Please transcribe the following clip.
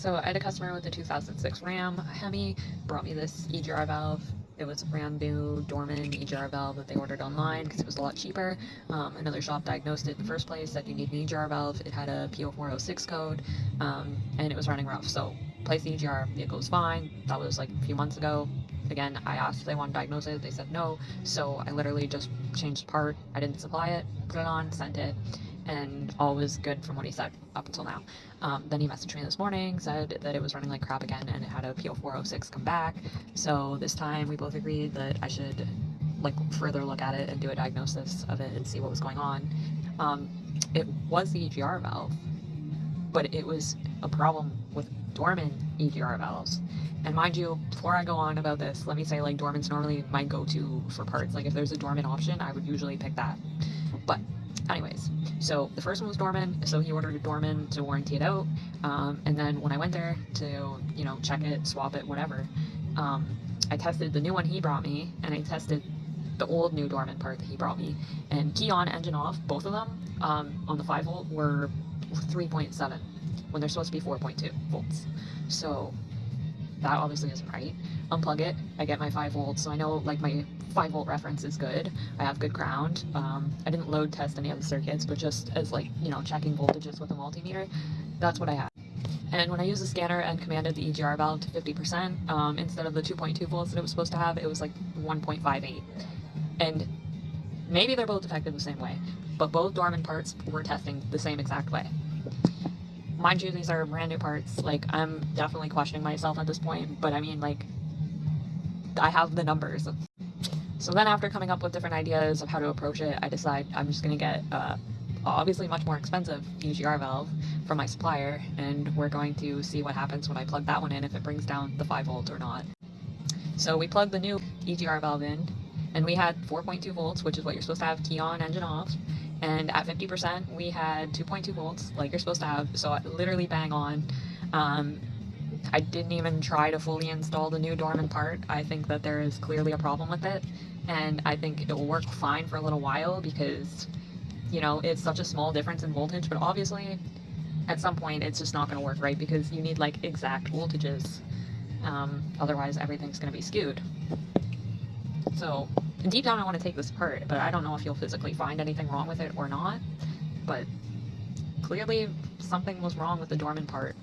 So I had a customer with a 2006 Ram Hemi, brought me this EGR valve. It was a brand new Dorman EGR valve that they ordered online because it was a lot cheaper. Another shop diagnosed it in the first place, said you need an EGR valve. It had a P0406 code, and it was running rough. So placed the EGR, it goes fine. That was like a few months ago. Again, I asked if they wanted to diagnose it. They said no. So I literally just changed the part. I didn't supply it, put it on, sent it, and all was good from what he said up until now. Then he messaged me this morning, said that it was running like crap again and it had a P0406 come back. So this time we both agreed that I should like further look at it and do a diagnosis of it and see what was going on. It was the EGR valve, but it was a problem with Dorman EGR valves. And mind you, before I go on about this, let me say like Dorman's normally my go-to for parts. Like if there's a Dorman option, I would usually pick that. But anyways, so the first one was Dorman, so he ordered a Dorman to warranty it out, and then when I went there to, you know, check it, swap it, whatever, I tested the new one he brought me, and I tested the old new Dorman part that he brought me, and key on, engine off, both of them, on the 5 volt were 3.7, when they're supposed to be 4.2 volts, so that obviously isn't right. Unplug it, I get my 5 volts, so I know like my 5 volt reference is good. I have good ground. I didn't load test any of the circuits, but just as like, you know, checking voltages with a multimeter, that's what I had. And when I used the scanner and commanded the EGR valve to 50%, instead of the 2.2 volts that it was supposed to have, it was like 1.58. And maybe they're both affected the same way, but both Dorman parts were testing the same exact way. Mind you, these are brand new parts. Like, I'm definitely questioning myself at this point, but I mean, like, I have the numbers. So then after coming up with different ideas of how to approach it, I decide I'm just going to get obviously much more expensive EGR valve from my supplier, and we're going to see what happens when I plug that one in, if it brings down the 5 volt or not. So we plugged the new EGR valve in, and we had 4.2 volts, which is what you're supposed to have, key on, engine off. And at 50%, we had 2.2 volts, like you're supposed to have, so literally bang on. I didn't even try to fully install the new Dorman part. I think that there is clearly a problem with it, and I think it will work fine for a little while because, you know, it's such a small difference in voltage, but obviously at some point it's just not going to work right because you need like exact voltages. Otherwise everything's going to be skewed. So deep down I want to take this apart, but I don't know if you'll physically find anything wrong with it or not, but clearly something was wrong with the Dorman part.